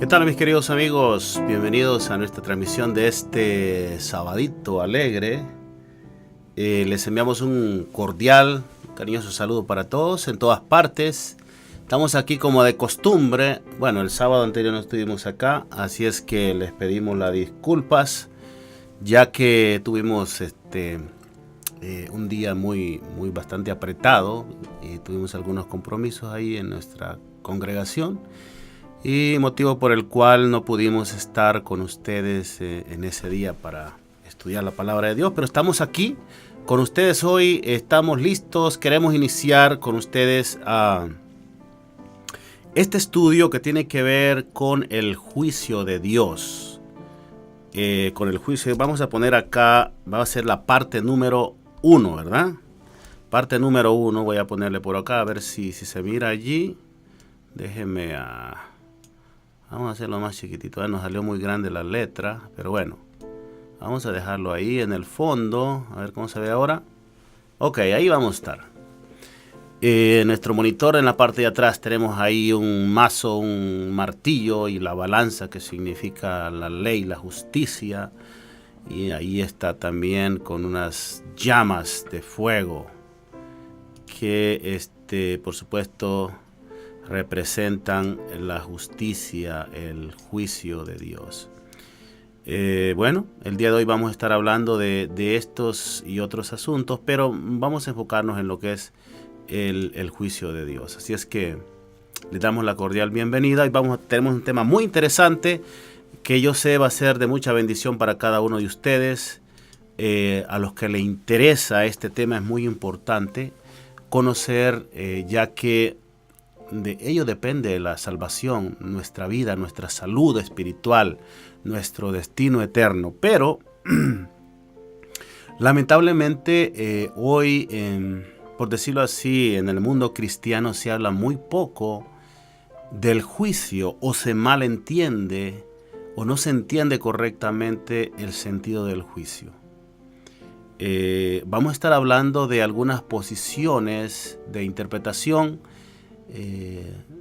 ¿Qué tal, mis queridos amigos? Bienvenidos a nuestra transmisión de este sabadito alegre. Les enviamos un cordial, cariñoso saludo para todos en todas partes. Estamos aquí como de costumbre. Bueno, el sábado anterior no estuvimos acá, así es que les pedimos las disculpas, ya que tuvimos un día bastante apretado y tuvimos algunos compromisos ahí en nuestra congregación. Y motivo por el cual no pudimos estar con ustedes en ese día para estudiar la palabra de Dios. Pero estamos aquí con ustedes hoy, estamos listos, queremos iniciar con ustedes este estudio que tiene que ver con el juicio de Dios. Con el juicio, vamos a poner acá, va a ser la parte número 1, ¿verdad? Parte número 1, voy a ponerle por acá a ver si se mira allí. Déjenme vamos a hacerlo más chiquitito, nos salió muy grande la letra, pero bueno, vamos a dejarlo ahí en el fondo, a ver cómo se ve ahora. Ok, ahí vamos a estar. Nuestro monitor en la parte de atrás tenemos ahí un mazo, un martillo y la balanza que significa la ley, la justicia. Y ahí está también con unas llamas de fuego que por supuesto representan la justicia, el juicio de Dios. Bueno, el día de hoy vamos a estar hablando de estos y otros asuntos, pero vamos a enfocarnos en lo que es el juicio de Dios. Así es que le damos la cordial bienvenida y tenemos un tema muy interesante que yo sé va a ser de mucha bendición para cada uno de ustedes. A los que le interesa este tema es muy importante conocer, ya que de ello depende la salvación, nuestra vida, nuestra salud espiritual, nuestro destino eterno. Pero lamentablemente hoy, por decirlo así, en el mundo cristiano se habla muy poco del juicio, o se malentiende o no se entiende correctamente el sentido del juicio. Vamos a estar hablando de algunas posiciones de interpretación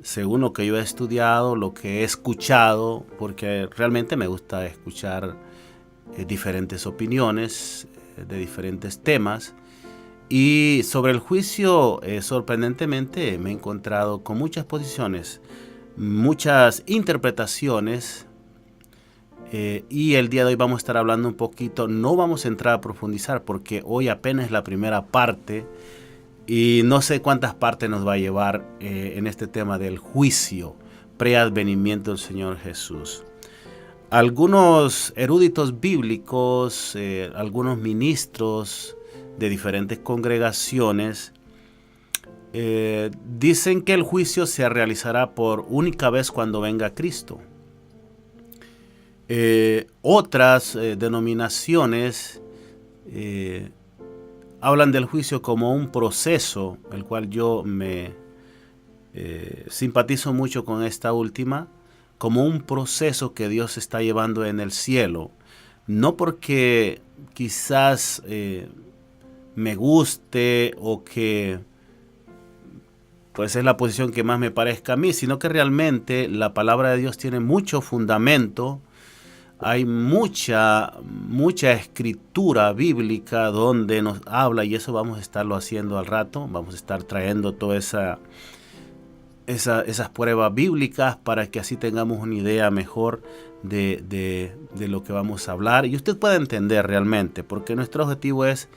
según lo que yo he estudiado, lo que he escuchado, porque realmente me gusta escuchar diferentes opiniones de diferentes temas. Y sobre el juicio, sorprendentemente, me he encontrado con muchas posiciones, muchas interpretaciones. Y el día de hoy vamos a estar hablando un poquito, no vamos a entrar a profundizar porque hoy apenas es la primera parte. Y no sé cuántas partes nos va a llevar en este tema del juicio, preadvenimiento del Señor Jesús. Algunos eruditos bíblicos, algunos ministros de diferentes congregaciones, dicen que el juicio se realizará por única vez cuando venga Cristo. Otras denominaciones hablan del juicio como un proceso, el cual yo me simpatizo mucho con esta última, como un proceso que Dios está llevando en el cielo. No porque quizás me guste o que pues es la posición que más me parezca a mí, sino que realmente la palabra de Dios tiene mucho fundamento. Hay mucha escritura bíblica donde nos habla, y eso vamos a estarlo haciendo al rato. Vamos a estar trayendo todas esas pruebas bíblicas para que así tengamos una idea mejor de lo que vamos a hablar. Y usted pueda entender realmente, porque nuestro objetivo es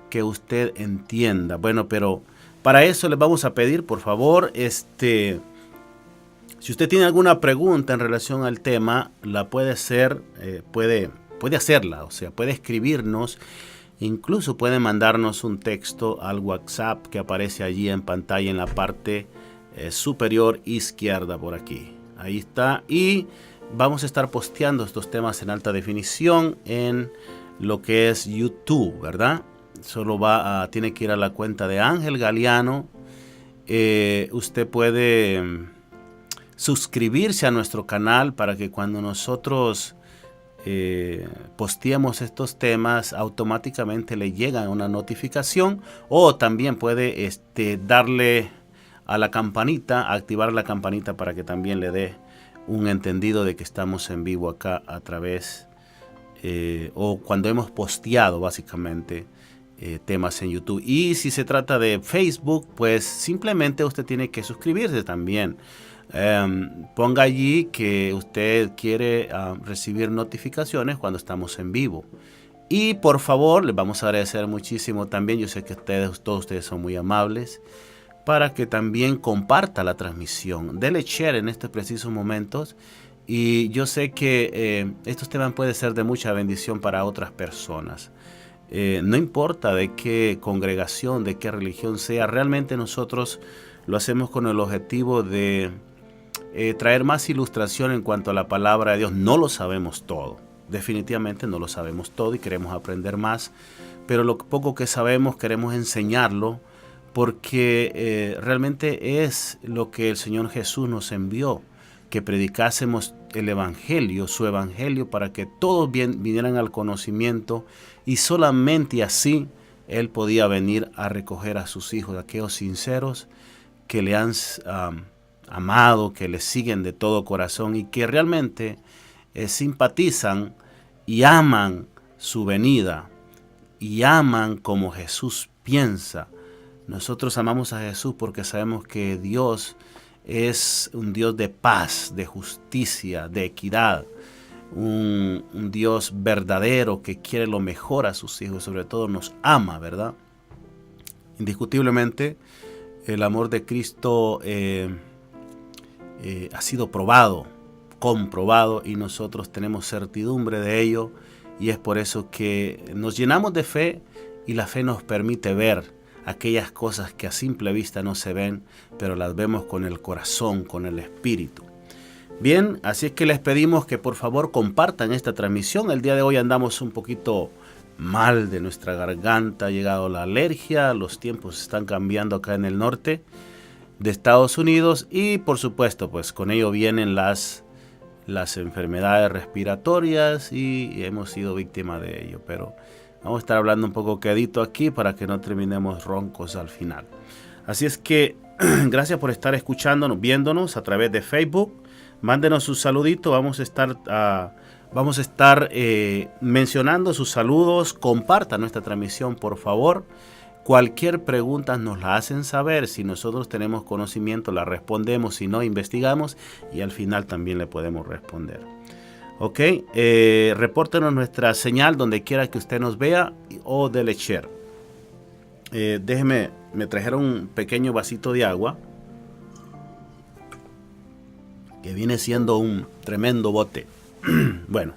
que usted entienda. Bueno, pero para eso les vamos a pedir, por favor, si usted tiene alguna pregunta en relación al tema, la puede hacer, puede hacerla, o sea, puede escribirnos, incluso puede mandarnos un texto al WhatsApp que aparece allí en pantalla en la parte superior izquierda por aquí. Ahí está, y vamos a estar posteando estos temas en alta definición en lo que es YouTube, ¿verdad? Solo tiene que ir a la cuenta de Ángel Galeano. Usted puede suscribirse a nuestro canal para que cuando nosotros posteemos estos temas automáticamente le llega una notificación, o también puede darle a la campanita, activar la campanita para que también le dé un entendido de que estamos en vivo acá a través o cuando hemos posteado básicamente temas en YouTube. Y si se trata de Facebook, pues simplemente usted tiene que suscribirse también. Ponga allí que usted quiere recibir notificaciones cuando estamos en vivo. Y por favor, les vamos a agradecer muchísimo también. Yo sé que todos ustedes son muy amables, para que también comparta la transmisión. Dele share en estos precisos momentos. Y yo sé que estos temas pueden ser de mucha bendición para otras personas. No importa de qué congregación, de qué religión sea, realmente nosotros lo hacemos con el objetivo de traer más ilustración en cuanto a la palabra de Dios. No lo sabemos todo, definitivamente no lo sabemos todo y queremos aprender más, pero lo poco que sabemos queremos enseñarlo porque realmente es lo que el Señor Jesús nos envió, que predicásemos el Evangelio, su Evangelio, para que todos vinieran al conocimiento, y solamente así Él podía venir a recoger a sus hijos, aquellos sinceros que le han amado, que le siguen de todo corazón y que realmente simpatizan y aman su venida y aman como Jesús piensa. Nosotros amamos a Jesús porque sabemos que Dios es un Dios de paz, de justicia, de equidad, un Dios verdadero que quiere lo mejor a sus hijos, sobre todo nos ama, ¿verdad? Indiscutiblemente, el amor de Cristo ha sido probado, comprobado, y nosotros tenemos certidumbre de ello, y es por eso que nos llenamos de fe, y la fe nos permite ver aquellas cosas que a simple vista no se ven, pero las vemos con el corazón, con el espíritu. Bien, así es que les pedimos que por favor compartan esta transmisión. El día de hoy andamos un poquito mal de nuestra garganta, ha llegado la alergia, los tiempos están cambiando acá en el norte de Estados Unidos y por supuesto pues con ello vienen las enfermedades respiratorias y hemos sido víctimas de ello, pero vamos a estar hablando un poco quedito aquí para que no terminemos roncos al final. Así es que gracias por estar escuchándonos, viéndonos a través de Facebook. Mándenos su saludito, vamos a estar mencionando sus saludos. Compartan nuestra transmisión, por favor. Cualquier pregunta nos la hacen saber. Si nosotros tenemos conocimiento, la respondemos. Si no, investigamos y al final también le podemos responder. Ok, repórtenos nuestra señal donde quiera que usted nos vea o dele share. Déjeme, me trajeron un pequeño vasito de agua que viene siendo un tremendo bote. Bueno,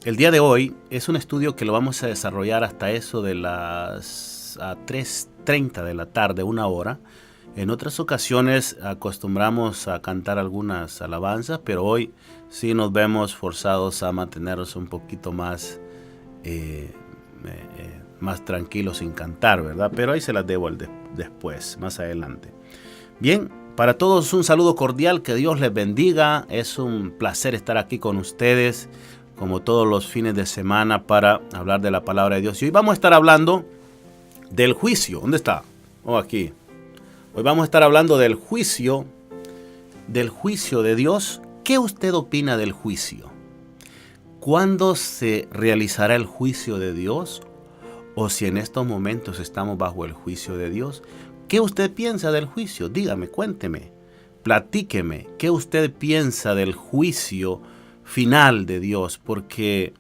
el día de hoy es un estudio que lo vamos a desarrollar hasta eso de las 3:30 de la tarde, 1 hora. En otras ocasiones acostumbramos a cantar algunas alabanzas, pero hoy sí nos vemos forzados a mantenernos un poquito más tranquilos sin cantar, ¿verdad? Pero ahí se las debo después, más adelante. Bien, para todos un saludo cordial, que Dios les bendiga. Es un placer estar aquí con ustedes, como todos los fines de semana, para hablar de la palabra de Dios. Y hoy vamos a estar hablando del juicio. ¿Dónde está? Oh, aquí. Hoy vamos a estar hablando del juicio de Dios. ¿Qué usted opina del juicio? ¿Cuándo se realizará el juicio de Dios? ¿O si en estos momentos estamos bajo el juicio de Dios? ¿Qué usted piensa del juicio? Dígame, cuénteme, platíqueme. ¿Qué usted piensa del juicio final de Dios? Porque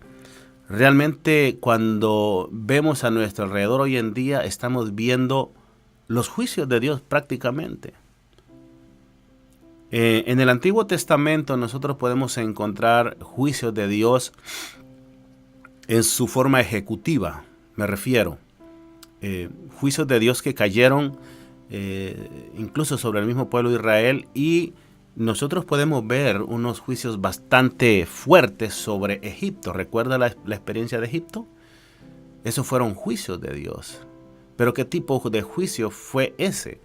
realmente cuando vemos a nuestro alrededor hoy en día, estamos viendo los juicios de Dios prácticamente. En el Antiguo Testamento nosotros podemos encontrar juicios de Dios en su forma ejecutiva, me refiero. Juicios de Dios que cayeron incluso sobre el mismo pueblo de Israel, y nosotros podemos ver unos juicios bastante fuertes sobre Egipto. ¿Recuerda la experiencia de Egipto? Esos fueron juicios de Dios. Pero ¿qué tipo de juicio fue ese?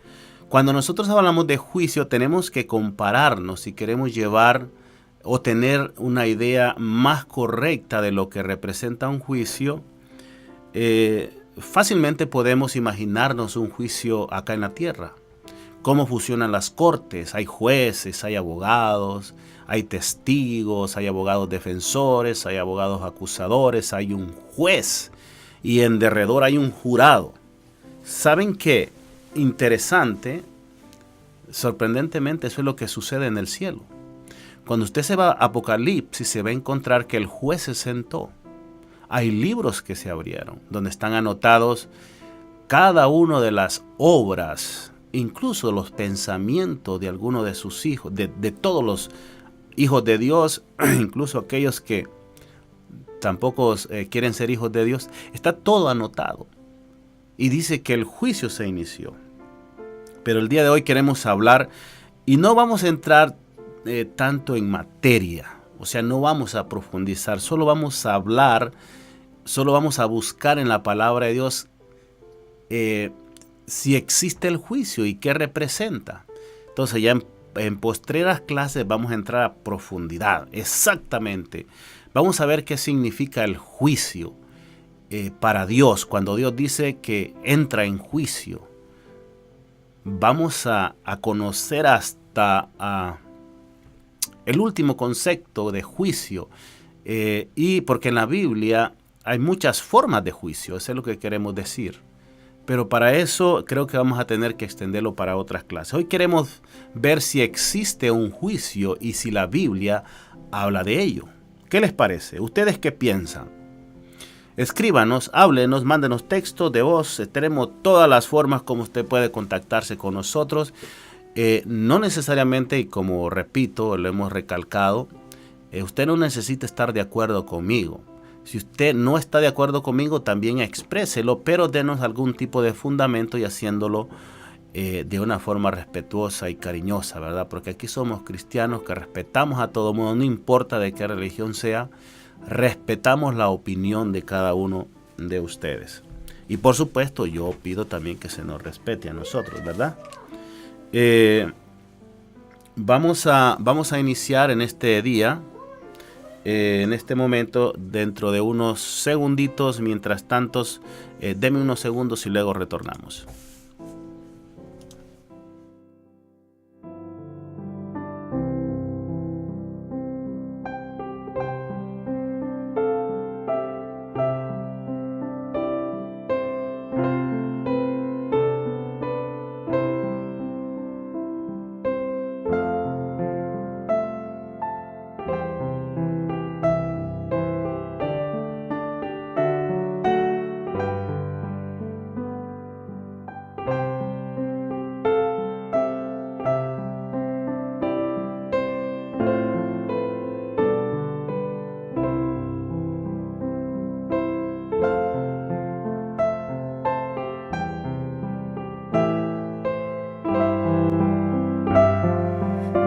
Cuando nosotros hablamos de juicio, tenemos que compararnos si queremos llevar o tener una idea más correcta de lo que representa un juicio. Fácilmente podemos imaginarnos un juicio acá en la tierra. cómo funcionan las cortes. Hay jueces, hay abogados, hay testigos, hay abogados defensores, hay abogados acusadores, hay un juez y en derredor hay un jurado. ¿Saben qué? Interesante, sorprendentemente, eso es lo que sucede en el cielo. Cuando usted se va a Apocalipsis, se va a encontrar que el juez se sentó. Hay libros que se abrieron, donde están anotados cada una de las obras, incluso los pensamientos de algunos de sus hijos, de todos los hijos de Dios, incluso aquellos que tampoco quieren ser hijos de Dios. Está todo anotado. Y dice que el juicio se inició. Pero el día de hoy queremos hablar, y no vamos a entrar tanto en materia, o sea, no vamos a profundizar, solo vamos a hablar, solo vamos a buscar en la palabra de Dios si existe el juicio y qué representa. Entonces ya en postreras clases vamos a entrar a profundidad, exactamente. Vamos a ver qué significa el juicio para Dios, cuando Dios dice que entra en juicio. Vamos a conocer hasta el último concepto de juicio, y porque en la Biblia hay muchas formas de juicio, eso es lo que queremos decir. Pero para eso creo que vamos a tener que extenderlo para otras clases. Hoy queremos ver si existe un juicio y si la Biblia habla de ello. ¿Qué les parece? ¿Ustedes qué piensan? Escríbanos, háblenos, mándenos textos de voz. Tenemos todas las formas como usted puede contactarse con nosotros. No necesariamente, y como repito, lo hemos recalcado, usted no necesita estar de acuerdo conmigo. Si usted no está de acuerdo conmigo, también expréselo, pero denos algún tipo de fundamento y haciéndolo de una forma respetuosa y cariñosa, ¿verdad? Porque aquí somos cristianos que respetamos a todo mundo, no importa de qué religión sea, respetamos la opinión de cada uno de ustedes. Y por supuesto, yo pido también que se nos respete a nosotros, ¿verdad? Vamos a iniciar en este día, en este momento, dentro de unos segunditos. Mientras tanto, deme unos segundos y luego retornamos.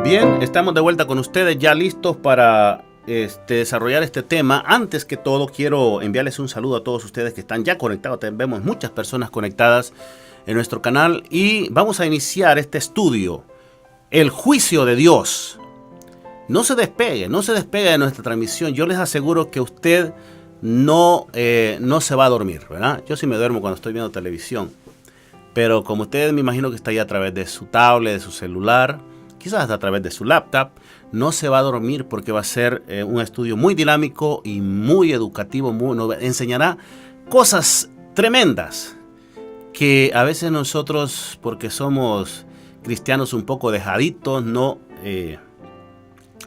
Bien, estamos de vuelta con ustedes, ya listos para desarrollar este tema. Antes que todo, quiero enviarles un saludo a todos ustedes que están ya conectados. Vemos muchas personas conectadas en nuestro canal y vamos a iniciar este estudio, el juicio de Dios. No se despegue de nuestra transmisión. Yo les aseguro que usted no se va a dormir, ¿verdad? Yo sí me duermo cuando estoy viendo televisión, pero como ustedes me imagino que está ahí a través de su tablet, de su celular, quizás hasta a través de su laptop, no se va a dormir porque va a ser un estudio muy dinámico y muy educativo, nos enseñará cosas tremendas que a veces nosotros, porque somos cristianos un poco dejaditos, no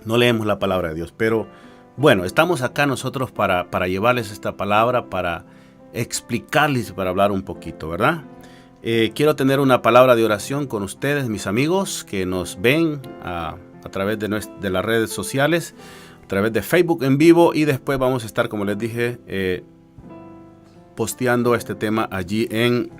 leemos la palabra de Dios. Pero bueno, estamos acá nosotros para llevarles esta palabra, para explicarles, para hablar un poquito, ¿verdad? Quiero tener una palabra de oración con ustedes, mis amigos, que nos ven a través de las redes sociales, a través de Facebook en vivo, y después vamos a estar, como les dije, posteando este tema allí en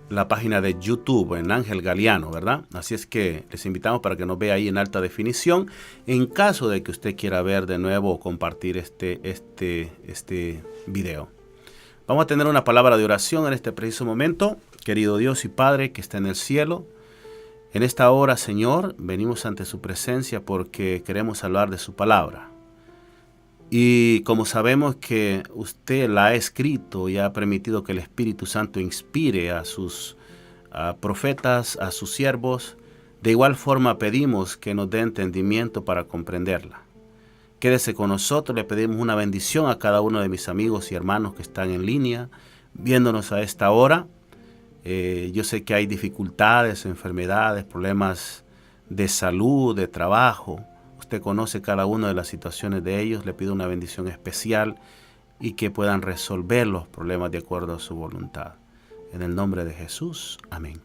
la página de YouTube, en Ángel Galeano, ¿verdad? Así es que les invitamos para que nos vea ahí en alta definición, en caso de que usted quiera ver de nuevo o compartir este video. Vamos a tener una palabra de oración en este preciso momento. Querido Dios y Padre que está en el cielo, en esta hora, Señor, venimos ante su presencia porque queremos hablar de su palabra. Y como sabemos que usted la ha escrito y ha permitido que el Espíritu Santo inspire a sus a profetas, a sus siervos. De igual forma pedimos que nos dé entendimiento para comprenderla. Quédese con nosotros, le pedimos una bendición a cada uno de mis amigos y hermanos que están en línea, viéndonos a esta hora. Yo sé que hay dificultades, enfermedades, problemas de salud, de trabajo. Usted conoce cada una de las situaciones de ellos. Le pido una bendición especial y que puedan resolver los problemas de acuerdo a su voluntad. En el nombre de Jesús, amén.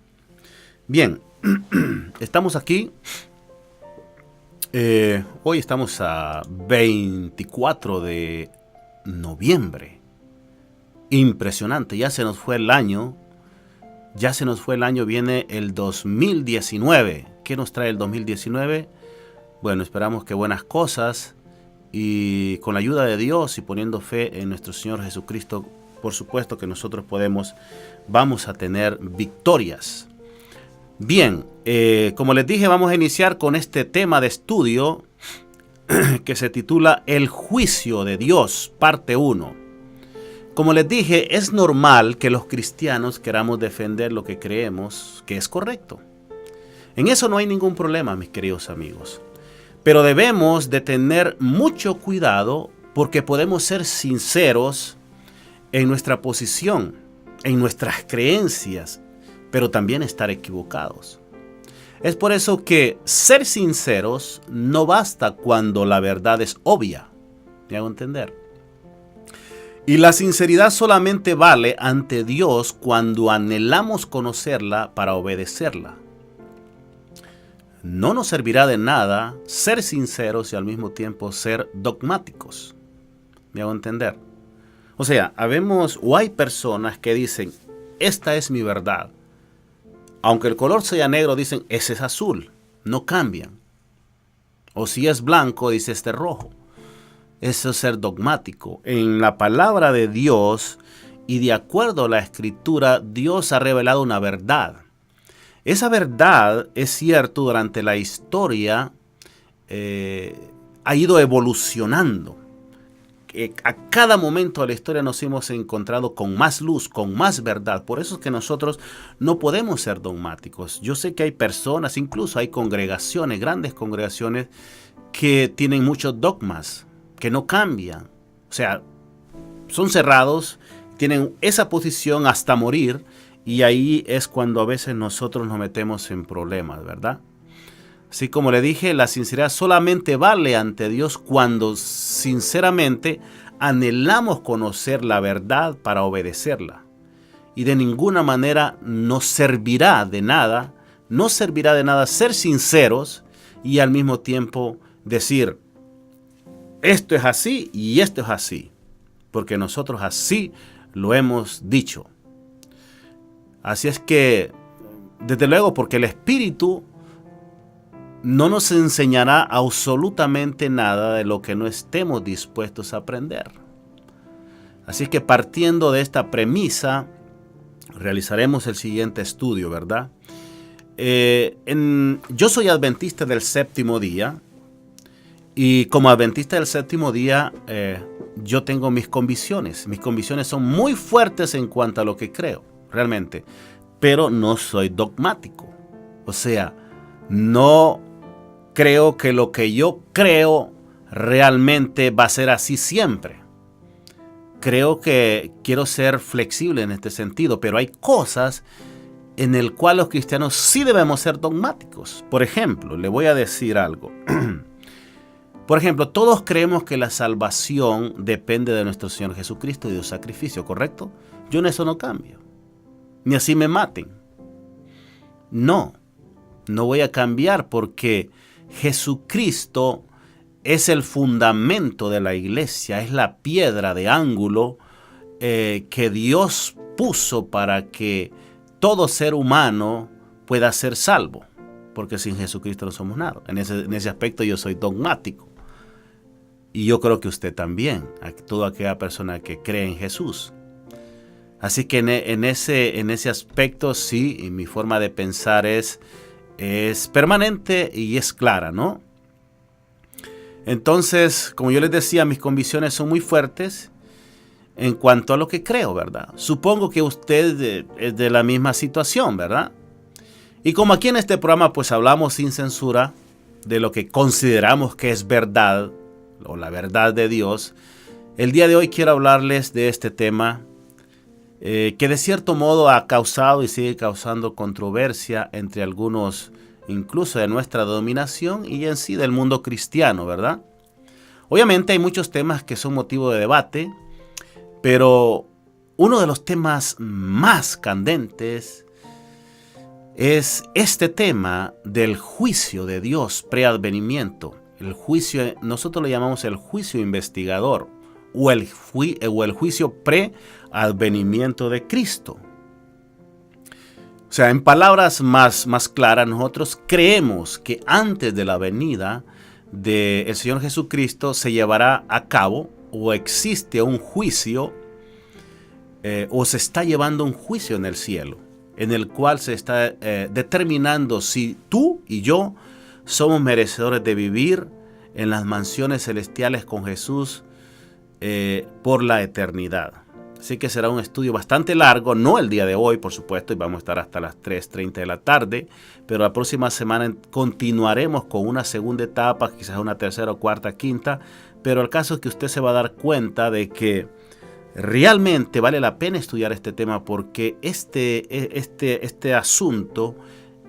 Bien, estamos aquí. Hoy estamos a 24 de noviembre. Impresionante, ya se nos fue el año. Viene el 2019. ¿Qué nos trae el 2019? Bueno, esperamos que buenas cosas, y con la ayuda de Dios y poniendo fe en nuestro Señor Jesucristo, por supuesto que nosotros vamos a tener victorias. Bien, como les dije, vamos a iniciar con este tema de estudio que se titula El juicio de Dios, parte 1. Como les dije, es normal que los cristianos queramos defender lo que creemos que es correcto. En eso no hay ningún problema, mis queridos amigos. Pero debemos de tener mucho cuidado porque podemos ser sinceros en nuestra posición, en nuestras creencias, pero también estar equivocados. Es por eso que ser sinceros no basta cuando la verdad es obvia. ¿Me hago entender? Y la sinceridad solamente vale ante Dios cuando anhelamos conocerla para obedecerla. No nos servirá de nada ser sinceros y al mismo tiempo ser dogmáticos. ¿Me hago entender? O sea, hay personas que dicen, esta es mi verdad. Aunque el color sea negro, dicen, ese es azul. No cambian. O si es blanco, dice, este es rojo. Eso es ser dogmático. En la palabra de Dios y de acuerdo a la Escritura, Dios ha revelado una verdad. Esa verdad, es cierto, durante la historia ha ido evolucionando. A cada momento de la historia nos hemos encontrado con más luz, con más verdad. Por eso es que nosotros no podemos ser dogmáticos. Yo sé que hay personas, incluso hay congregaciones, grandes congregaciones, que tienen muchos dogmas, que no cambian. O sea, son cerrados, tienen esa posición hasta morir, y ahí es cuando a veces nosotros nos metemos en problemas, ¿verdad? Así como le dije, la sinceridad solamente vale ante Dios cuando sinceramente anhelamos conocer la verdad para obedecerla. Y de ninguna manera nos servirá de nada ser sinceros y al mismo tiempo decir, esto es así y esto es así, porque nosotros así lo hemos dicho. Así es que, desde luego, porque el Espíritu no nos enseñará absolutamente nada de lo que no estemos dispuestos a aprender. Así es que partiendo de esta premisa, realizaremos el siguiente estudio, ¿verdad? Yo soy adventista del séptimo día, y como adventista del séptimo día, yo tengo mis convicciones. Mis convicciones son muy fuertes en cuanto a lo que creo, realmente, pero no soy dogmático. O sea, no creo que lo que yo creo realmente va a ser así siempre. Creo que quiero ser flexible en este sentido, pero hay cosas en el cual los cristianos sí debemos ser dogmáticos. Por ejemplo, le voy a decir algo. Por ejemplo, todos creemos que la salvación depende de nuestro Señor Jesucristo y de su sacrificio, ¿correcto? Yo en eso no cambio. Ni así me maten. No voy a cambiar porque Jesucristo es el fundamento de la iglesia, es la piedra de ángulo que Dios puso para que todo ser humano pueda ser salvo, porque sin Jesucristo no somos nada. En ese aspecto yo soy dogmático. Y yo creo que usted también, toda aquella persona que cree en Jesús. Así que en ese aspecto sí, y mi forma de pensar es permanente y es clara, ¿no? Entonces, como yo les decía, mis convicciones son muy fuertes en cuanto a lo que creo, ¿verdad? Supongo que usted es de la misma situación, ¿verdad? Y como aquí en este programa pues hablamos sin censura de lo que consideramos que es verdad o la verdad de Dios, el día de hoy quiero hablarles de este tema que de cierto modo ha causado y sigue causando controversia entre algunos, incluso de nuestra denominación y en sí del mundo cristiano, ¿verdad? Obviamente hay muchos temas que son motivo de debate, pero uno de los temas más candentes es este tema del juicio de Dios preadvenimiento. El juicio, nosotros le llamamos el juicio investigador o el juicio preadvenimiento de Cristo. O sea, en palabras más claras, nosotros creemos que antes de la venida del Señor Jesucristo se llevará a cabo o existe un juicio o se está llevando un juicio en el cielo, en el cual se está determinando si tú y yo somos merecedores de vivir en las mansiones celestiales con Jesús por la eternidad. Así que será un estudio bastante largo, no el día de hoy, por supuesto, y vamos a estar hasta las 3:30 de la tarde, pero la próxima semana continuaremos con una segunda etapa, quizás una tercera o cuarta, quinta, pero el caso es que usted se va a dar cuenta de que realmente vale la pena estudiar este tema porque este asunto,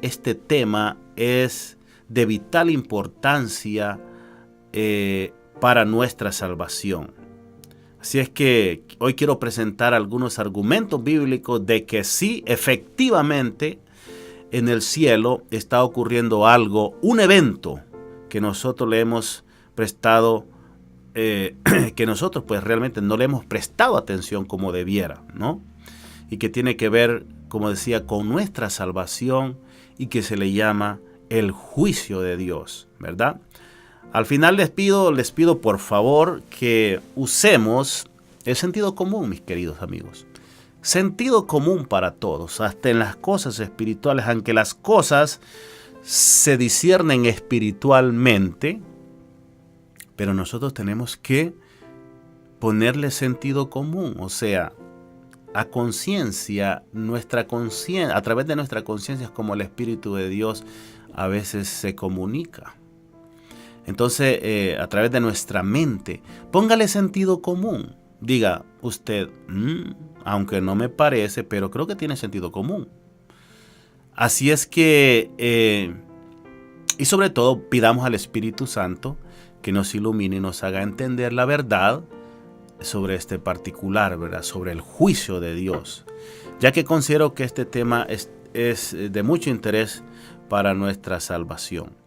este tema es de vital importancia para nuestra salvación. Así es que hoy quiero presentar algunos argumentos bíblicos de que sí, efectivamente, en el cielo está ocurriendo algo, un evento que nosotros le hemos prestado, que nosotros pues realmente no le hemos prestado atención como debiera, ¿no? Y que tiene que ver, como decía, con nuestra salvación y que se le llama el juicio de Dios, ¿verdad? Al final les pido por favor que usemos el sentido común, mis queridos amigos. Sentido común para todos, hasta en las cosas espirituales, aunque las cosas se disciernen espiritualmente, pero nosotros tenemos que ponerle sentido común, o sea, a conciencia, a través de nuestra conciencia es como el Espíritu de Dios a veces se comunica. Entonces, a través de nuestra mente, póngale sentido común. Diga usted, aunque no me parece, pero creo que tiene sentido común. Así es que, y sobre todo, pidamos al Espíritu Santo que nos ilumine y nos haga entender la verdad sobre este particular, ¿verdad? Sobre el juicio de Dios, ya que considero que este tema es de mucho interés para nuestra salvación.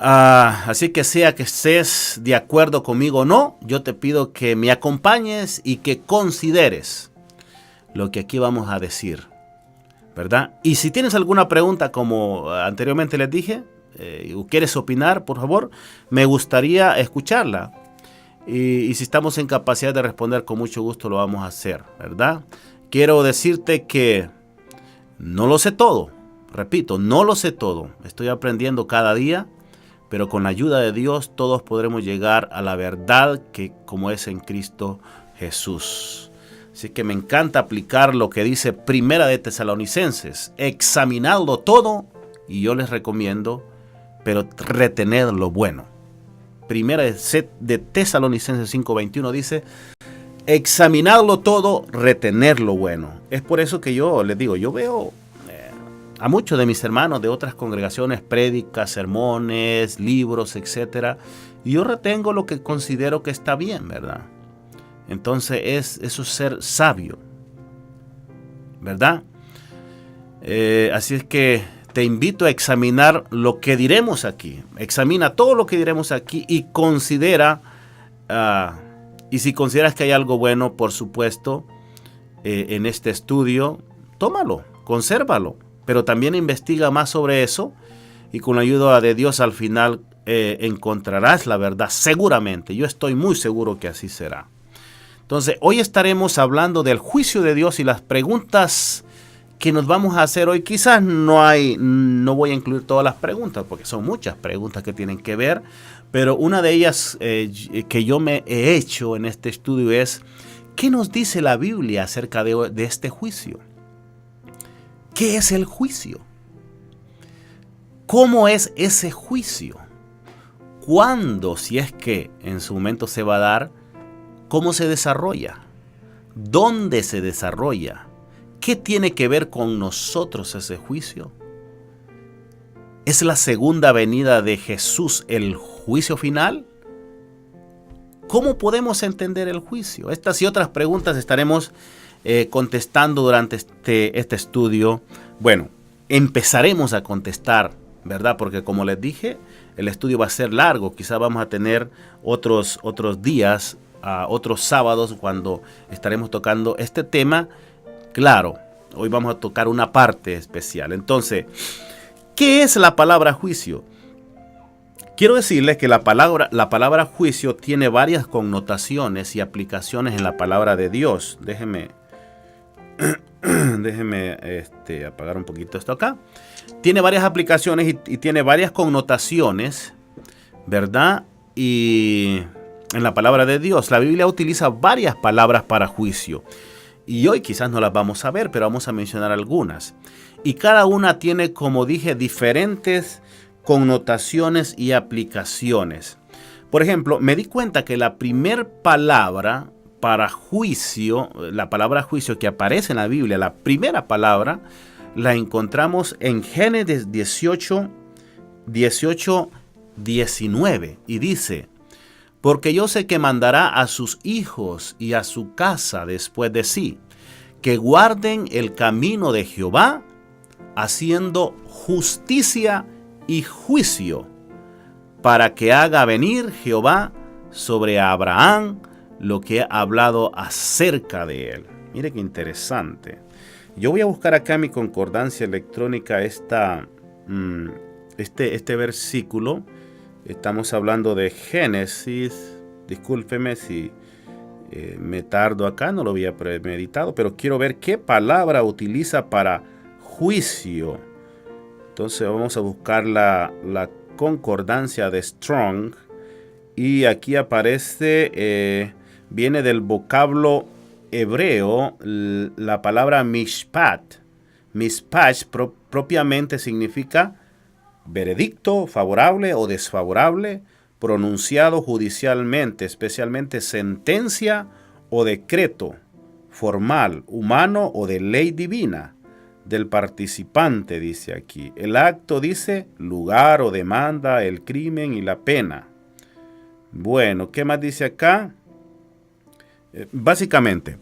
Así que sea que estés de acuerdo conmigo o no, yo te pido que me acompañes y que consideres lo que aquí vamos a decir, ¿verdad? Y si tienes alguna pregunta, como anteriormente les dije, o quieres opinar, por favor, me gustaría escucharla. Y si estamos en capacidad de responder, con mucho gusto lo vamos a hacer, ¿verdad? Quiero decirte que no lo sé todo, repito, no lo sé todo. Estoy aprendiendo cada día. Pero con la ayuda de Dios todos podremos llegar a la verdad que como es en Cristo Jesús. Así que me encanta aplicar lo que dice Primera de Tesalonicenses. Examinadlo todo y yo les recomiendo, pero retened lo bueno. Primera de Tesalonicenses 5:21 dice, examinadlo todo, retener lo bueno. Es por eso que yo les digo, yo veo a muchos de mis hermanos de otras congregaciones, prédicas, sermones, libros, etc. Y yo retengo lo que considero que está bien, ¿verdad? Entonces eso es ser sabio, ¿verdad? Así es que te invito a examinar lo que diremos aquí. Examina todo lo que diremos aquí y considera, y si consideras que hay algo bueno, por supuesto, en este estudio, tómalo, consérvalo. Pero también investiga más sobre eso y con la ayuda de Dios al final encontrarás la verdad seguramente. Yo estoy muy seguro que así será. Entonces, hoy estaremos hablando del juicio de Dios y las preguntas que nos vamos a hacer hoy. Quizás no voy a incluir todas las preguntas porque son muchas preguntas que tienen que ver, pero una de ellas que yo me he hecho en este estudio es, ¿qué nos dice la Biblia acerca de este juicio? ¿Qué es el juicio? ¿Cómo es ese juicio? ¿Cuándo, si es que en su momento se va a dar? ¿Cómo se desarrolla? ¿Dónde se desarrolla? ¿Qué tiene que ver con nosotros ese juicio? ¿Es la segunda venida de Jesús el juicio final? ¿Cómo podemos entender el juicio? Estas y otras preguntas estaremos contestando durante este estudio. Bueno, empezaremos a contestar, ¿verdad? Porque como les dije, el estudio va a ser largo. Quizá vamos a tener otros días, otros sábados cuando estaremos tocando este tema. Claro, hoy vamos a tocar una parte especial. Entonces, ¿qué es la palabra juicio? Quiero decirles que la palabra juicio tiene varias connotaciones y aplicaciones en la palabra de Dios. Déjeme apagar un poquito esto acá. Tiene varias aplicaciones y tiene varias connotaciones, ¿verdad? Y en la palabra de Dios, la Biblia utiliza varias palabras para juicio. Y hoy quizás no las vamos a ver, pero vamos a mencionar algunas. Y cada una tiene, como dije, diferentes connotaciones y aplicaciones. Por ejemplo, me di cuenta que la primer palabra para juicio, la palabra juicio que aparece en la Biblia, la primera palabra, la encontramos en Génesis 18, 19, y dice: porque yo sé que mandará a sus hijos y a su casa después de sí, que guarden el camino de Jehová, haciendo justicia y juicio, para que haga venir Jehová sobre Abraham lo que ha hablado acerca de él. Mire qué interesante. Yo voy a buscar acá en mi concordancia electrónica este versículo. Estamos hablando de Génesis. Discúlpeme si me tardo acá, no lo había premeditado, pero quiero ver qué palabra utiliza para juicio. Entonces vamos a buscar la concordancia de Strong. Y aquí aparece, viene del vocablo hebreo, la palabra mishpat. Mishpat propiamente significa veredicto, favorable o desfavorable, pronunciado judicialmente, especialmente sentencia o decreto formal, humano o de ley divina del participante, dice aquí. El acto dice lugar o demanda, el crimen y la pena. Bueno, ¿qué más dice acá? Básicamente,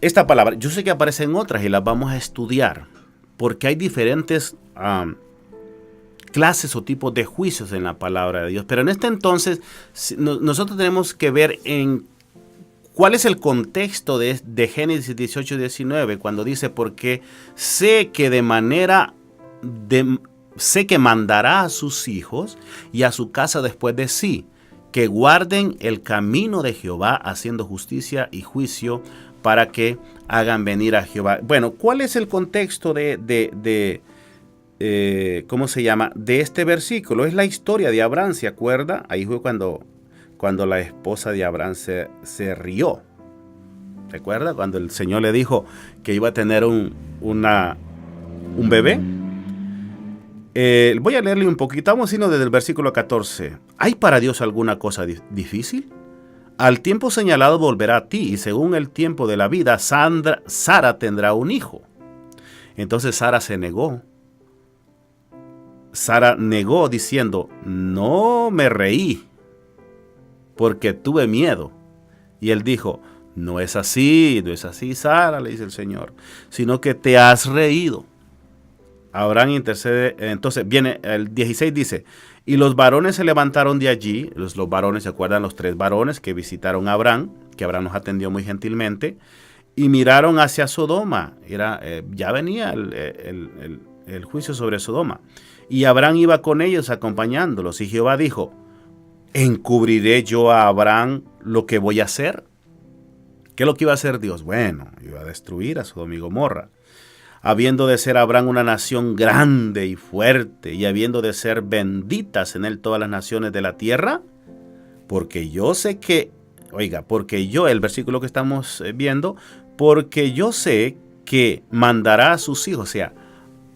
esta palabra, yo sé que aparece en otras y las vamos a estudiar, porque hay diferentes clases o tipos de juicios en la palabra de Dios. Pero en este entonces, nosotros tenemos que ver en cuál es el contexto de Génesis 18, 19, cuando dice: porque sé que sé que mandará a sus hijos y a su casa después de sí, que guarden el camino de Jehová, haciendo justicia y juicio, para que hagan venir a Jehová. Bueno, ¿cuál es el contexto ¿cómo se llama? De este versículo? Es la historia de Abraham, ¿se acuerda? Ahí fue cuando la esposa de Abraham se rió. ¿Se acuerda? Cuando el Señor le dijo que iba a tener un bebé. Voy a leerle un poquito. Vamos a irnos desde el versículo 14. ¿Hay para Dios alguna cosa difícil? Al tiempo señalado volverá a ti, y según el tiempo de la vida, Sara tendrá un hijo. Entonces Sara se negó. Sara negó diciendo: no me reí, porque tuve miedo. Y él dijo: no es así, Sara, le dice el Señor, sino que te has reído. Abraham intercede. Entonces viene el 16, dice: y los varones se levantaron de allí. Los varones, ¿se acuerdan? Los 3 varones que visitaron a Abraham, que Abraham nos atendió muy gentilmente, y miraron hacia Sodoma. Ya venía el juicio sobre Sodoma. Y Abraham iba con ellos acompañándolos. Y Jehová dijo: ¿encubriré yo a Abraham lo que voy a hacer? ¿Qué es lo que iba a hacer Dios? Bueno, iba a destruir a Sodoma y Gomorra. Habiendo de ser Abraham una nación grande y fuerte, y habiendo de ser benditas en él todas las naciones de la tierra, porque yo sé que, el versículo que estamos viendo, porque yo sé que mandará a sus hijos, o sea,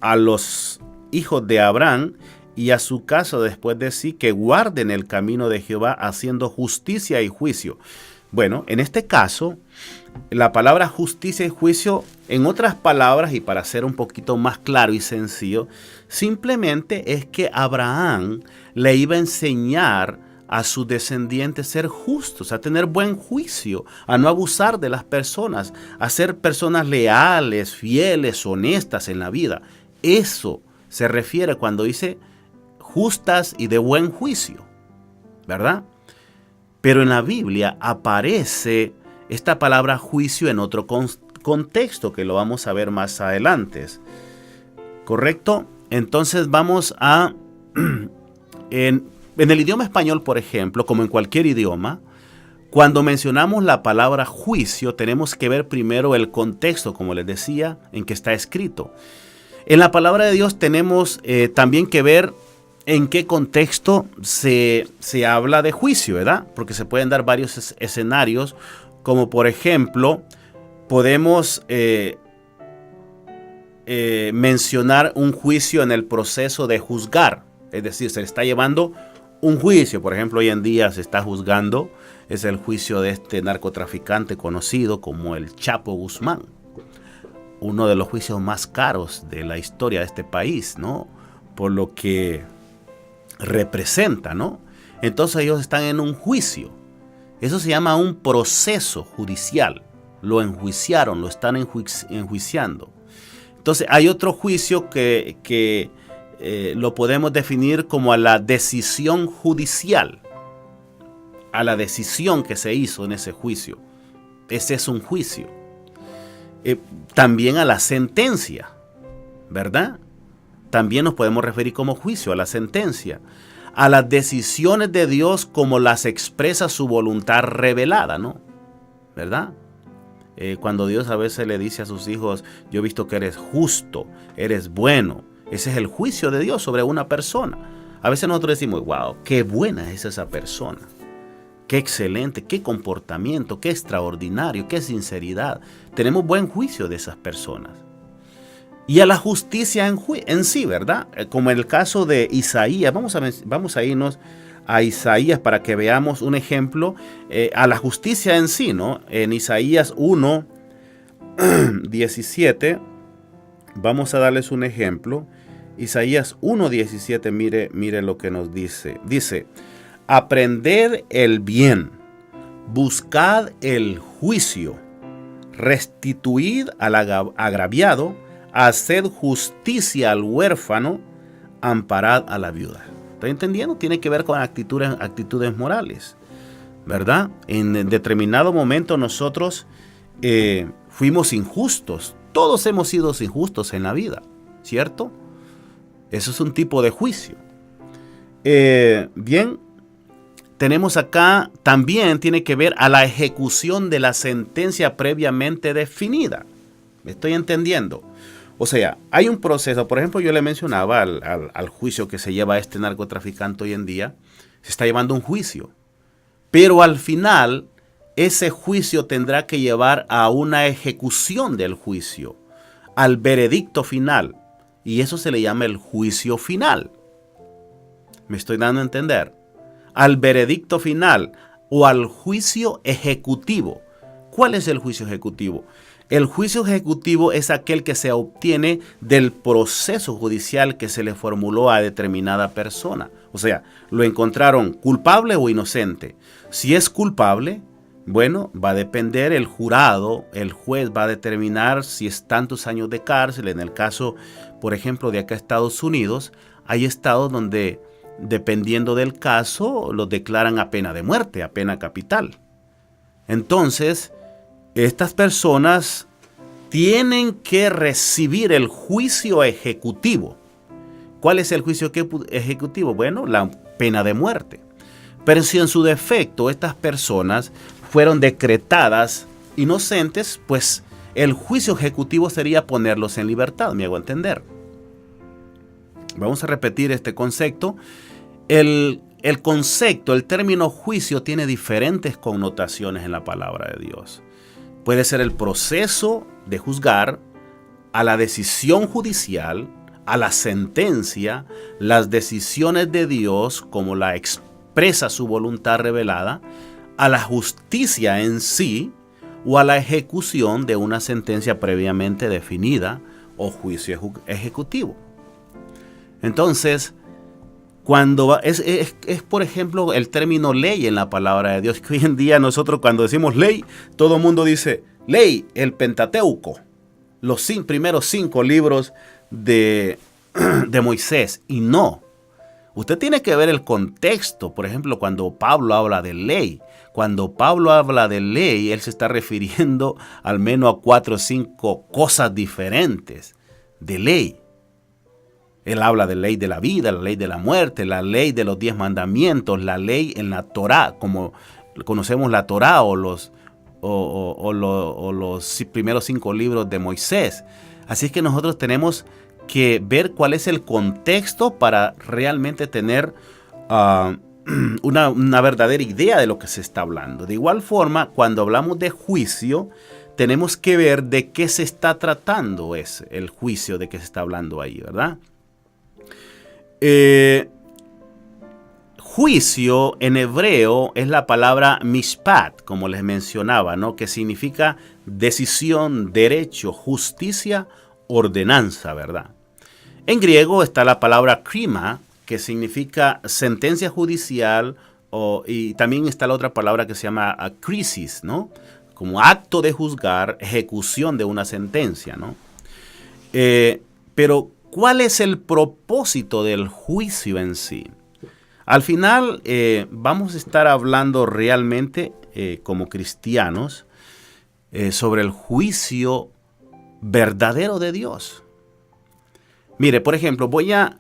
a los hijos de Abraham y a su casa después de sí, que guarden el camino de Jehová haciendo justicia y juicio. Bueno, en este caso, la palabra justicia y juicio, en otras palabras, y para ser un poquito más claro y sencillo, simplemente es que Abraham le iba a enseñar a sus descendientes ser justos, a tener buen juicio, a no abusar de las personas, a ser personas leales, fieles, honestas en la vida. Eso se refiere cuando dice justas y de buen juicio, ¿verdad? Pero en la Biblia aparece esta palabra juicio en otro contexto que lo vamos a ver más adelante. ¿Correcto? Entonces vamos a... En el idioma español, por ejemplo, como en cualquier idioma, cuando mencionamos la palabra juicio, tenemos que ver primero el contexto, como les decía, en que está escrito. En la palabra de Dios tenemos también que ver en qué contexto se habla de juicio, ¿verdad? Porque se pueden dar varios escenarios, como por ejemplo, podemos mencionar un juicio en el proceso de juzgar. Es decir, se le está llevando un juicio. Por ejemplo, hoy en día se está juzgando, es el juicio de este narcotraficante conocido como el Chapo Guzmán. Uno de los juicios más caros de la historia de este país, ¿no? Por lo que representa, ¿no? Entonces ellos están en un juicio. Eso se llama un proceso judicial. Lo enjuiciaron, lo están enjuiciando. Entonces hay otro juicio que lo podemos definir como a la decisión judicial, a la decisión que se hizo en ese juicio. Ese es un juicio. También a la sentencia, ¿verdad? También nos podemos referir como juicio a la sentencia, a las decisiones de Dios como las expresa su voluntad revelada, ¿no? ¿Verdad? Cuando Dios a veces le dice a sus hijos, yo he visto que eres justo, eres bueno. Ese es el juicio de Dios sobre una persona. A veces nosotros decimos, wow, qué buena es esa persona. Qué excelente, qué comportamiento, qué extraordinario, qué sinceridad. Tenemos buen juicio de esas personas. Y a la justicia en sí, ¿verdad? Como en el caso de Isaías. Vamos a irnos a Isaías para que veamos un ejemplo. A la justicia en sí, ¿no? En Isaías 1, 17, vamos a darles un ejemplo. Isaías 1:17, mire lo que nos dice. Dice, aprended el bien, buscad el juicio, restituid al agraviado, haced justicia al huérfano, amparad a la viuda. ¿Está entendiendo? Tiene que ver con actitudes morales, ¿verdad? En determinado momento nosotros fuimos injustos. Todos hemos sido injustos en la vida, ¿cierto? Eso es un tipo de juicio. Bien, tenemos acá también tiene que ver a la ejecución de la sentencia previamente definida. ¿Me estoy entendiendo? O sea, hay un proceso. Por ejemplo, yo le mencionaba al juicio que se lleva a este narcotraficante hoy en día. Se está llevando un juicio. Pero al final, ese juicio tendrá que llevar a una ejecución del juicio, al veredicto final. Y eso se le llama el juicio final. ¿Me estoy dando a entender? Al veredicto final o al juicio ejecutivo. ¿Cuál es el juicio ejecutivo? El juicio ejecutivo es aquel que se obtiene del proceso judicial que se le formuló a determinada persona. O sea, lo encontraron culpable o inocente. Si es culpable, bueno, va a depender el jurado, el juez va a determinar si es tantos años de cárcel. En el caso, por ejemplo, de acá Estados Unidos, hay estados donde, dependiendo del caso, los declaran a pena de muerte, a pena capital. Entonces, estas personas tienen que recibir el juicio ejecutivo. ¿Cuál es el juicio ejecutivo? Bueno, la pena de muerte. Pero si en su defecto estas personas fueron decretadas inocentes, pues el juicio ejecutivo sería ponerlos en libertad, me hago entender. Vamos a repetir este concepto. El concepto, el término juicio tiene diferentes connotaciones en la palabra de Dios. Puede ser el proceso de juzgar, a la decisión judicial, a la sentencia, las decisiones de Dios, como la expresa su voluntad revelada, a la justicia en sí o a la ejecución de una sentencia previamente definida o juicio ejecutivo. Entonces, cuando es por ejemplo el término ley en la palabra de Dios, que hoy en día nosotros cuando decimos ley, todo el mundo dice ley, el Pentateuco, los primeros 5 libros de Moisés, y no. Usted tiene que ver el contexto. Por ejemplo, cuando Pablo habla de ley, él se está refiriendo al menos a 4 o 5 cosas diferentes de ley. Él habla de ley de la vida, la ley de la muerte, la ley de los 10 mandamientos, la ley en la Torá, como conocemos la Torá o los primeros 5 libros de Moisés. Así es que nosotros tenemos que ver cuál es el contexto para realmente tener una verdadera idea de lo que se está hablando. De igual forma, cuando hablamos de juicio, tenemos que ver de qué se está tratando el juicio de que se está hablando ahí, ¿verdad? Juicio en hebreo es la palabra mishpat, como les mencionaba, ¿no? Que significa decisión, derecho, justicia, ordenanza, ¿verdad? En griego está la palabra krima, que significa sentencia judicial, y también está la otra palabra que se llama krisis, ¿no? Como acto de juzgar, ejecución de una sentencia, ¿no? Pero ¿cuál es el propósito del juicio en sí? Al final vamos a estar hablando realmente como cristianos sobre el juicio verdadero de Dios. Mire, por ejemplo, voy a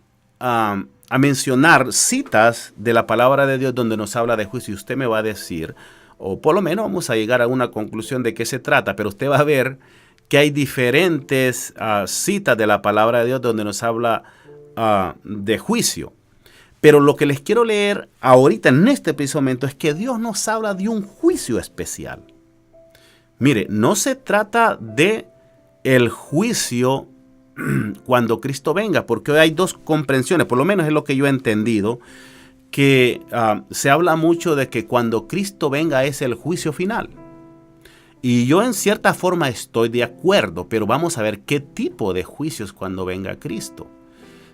mencionar citas de la palabra de Dios donde nos habla de juicio. Y usted me va a decir, o por lo menos vamos a llegar a una conclusión de qué se trata, pero usted va a ver que hay diferentes citas de la palabra de Dios donde nos habla de juicio. Pero lo que les quiero leer ahorita en este preciso momento es que Dios nos habla de un juicio especial. Mire, no se trata de el juicio cuando Cristo venga, porque hoy hay 2 comprensiones, por lo menos es lo que yo he entendido, que se habla mucho de que cuando Cristo venga es el juicio final. Y yo en cierta forma estoy de acuerdo, pero vamos a ver qué tipo de juicios cuando venga Cristo.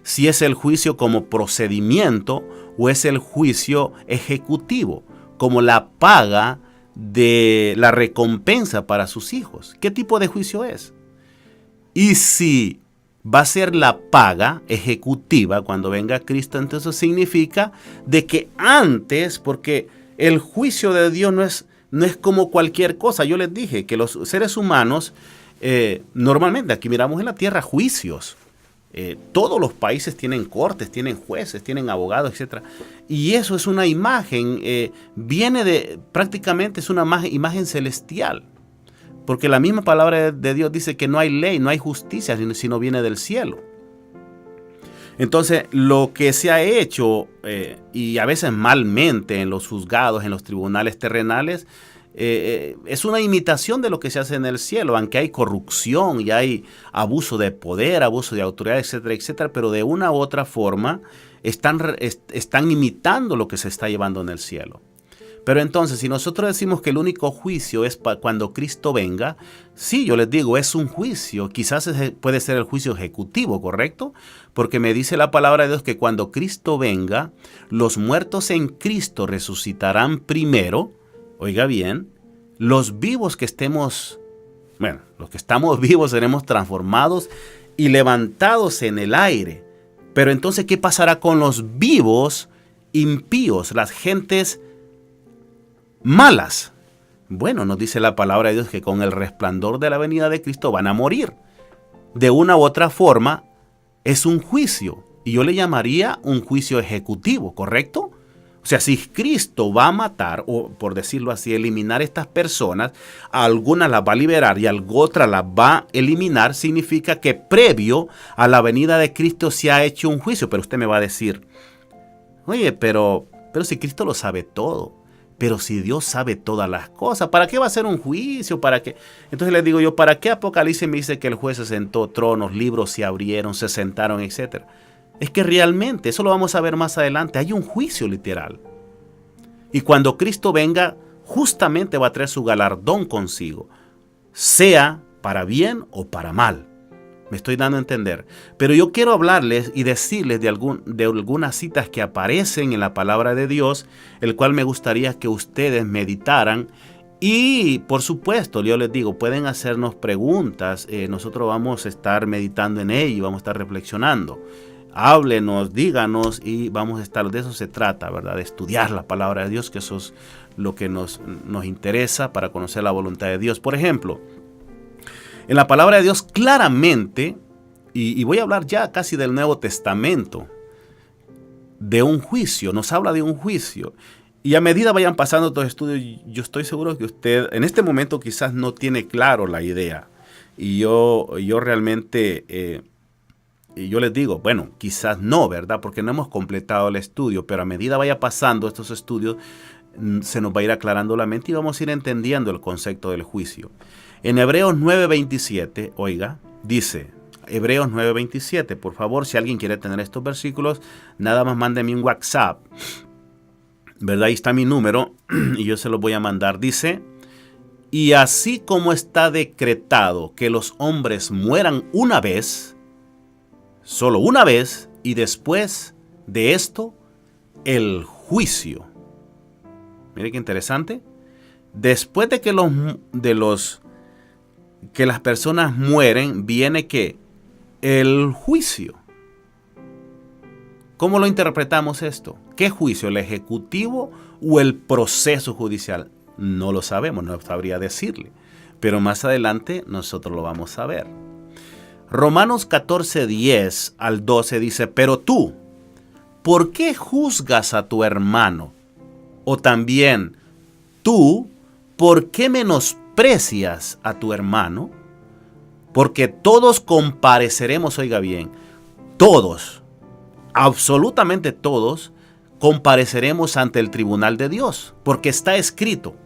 Si es el juicio como procedimiento o es el juicio ejecutivo, como la paga de la recompensa para sus hijos. ¿Qué tipo de juicio es? Y si va a ser la paga ejecutiva cuando venga Cristo, entonces significa de que antes, porque el juicio de Dios no es como cualquier cosa. Yo les dije que los seres humanos, normalmente aquí miramos en la tierra juicios. Todos los países tienen cortes, tienen jueces, tienen abogados, etc. Y eso es una imagen, prácticamente es una imagen celestial. Porque la misma palabra de Dios dice que no hay ley, no hay justicia, sino viene del cielo. Entonces, lo que se ha hecho, y a veces malmente en los juzgados, en los tribunales terrenales, es una imitación de lo que se hace en el cielo, aunque hay corrupción y hay abuso de poder, abuso de autoridad, etcétera, etcétera, pero de una u otra forma están imitando lo que se está llevando en el cielo. Pero entonces, si nosotros decimos que el único juicio es cuando Cristo venga, sí, yo les digo, es un juicio. Quizás puede ser el juicio ejecutivo, ¿correcto? Porque me dice la palabra de Dios que cuando Cristo venga, los muertos en Cristo resucitarán primero. Oiga bien, los vivos que estemos, los que estamos vivos seremos transformados y levantados en el aire. Pero entonces, ¿qué pasará con los vivos impíos, las gentes malas? Bueno, nos dice la palabra de Dios que con el resplandor de la venida de Cristo van a morir. De una u otra forma, es un juicio. Y yo le llamaría un juicio ejecutivo, ¿correcto? O sea, si Cristo va a matar, o por decirlo así, eliminar a estas personas, a algunas las va a liberar y a otras las va a eliminar, significa que previo a la venida de Cristo se ha hecho un juicio. Pero usted me va a decir, oye, pero si Cristo lo sabe todo. Pero si Dios sabe todas las cosas, ¿para qué va a hacer un juicio? ¿Para qué? Entonces les digo yo, ¿para qué Apocalipsis me dice que el juez se sentó, tronos, libros se abrieron, se sentaron, etcétera? Es que realmente, eso lo vamos a ver más adelante, hay un juicio literal. Y cuando Cristo venga, justamente va a traer su galardón consigo, sea para bien o para mal. Me estoy dando a entender. Pero yo quiero hablarles y decirles de algunas citas que aparecen en la palabra de Dios, el cual me gustaría que ustedes meditaran. Y por supuesto, yo les digo, pueden hacernos preguntas. Nosotros vamos a estar meditando en ello y vamos a estar reflexionando. Háblenos, díganos y vamos a estar, de eso se trata, ¿verdad? De estudiar la palabra de Dios, que eso es lo que nos interesa para conocer la voluntad de Dios. Por ejemplo, en la palabra de Dios claramente, y voy a hablar ya casi del Nuevo Testamento, de un juicio, nos habla de un juicio. Y a medida vayan pasando estos estudios, yo estoy seguro que usted en este momento quizás no tiene claro la idea. Y yo realmente, yo les digo, bueno, quizás no, ¿verdad? Porque no hemos completado el estudio, pero a medida vaya pasando estos estudios, se nos va a ir aclarando la mente y vamos a ir entendiendo el concepto del juicio. En Hebreos 9:27, oiga, dice, Hebreos 9:27, por favor, si alguien quiere tener estos versículos, nada más mándeme un WhatsApp, ¿verdad? Ahí está mi número y yo se los voy a mandar. Dice, y así como está decretado que los hombres mueran una vez, solo una vez, y después de esto, el juicio. Mire qué interesante. Después de que las personas mueren, viene ¿qué? El juicio. ¿Cómo lo interpretamos esto? ¿Qué juicio? ¿El ejecutivo o el proceso judicial? No lo sabemos, no sabría decirle. Pero más adelante nosotros lo vamos a ver. Romanos 14:10 al 12 dice, pero tú, ¿por qué juzgas a tu hermano? O también, tú, ¿por qué menosprecias a tu hermano? Porque todos compareceremos, oiga bien, todos, absolutamente todos, compareceremos ante el tribunal de Dios. Porque está escrito,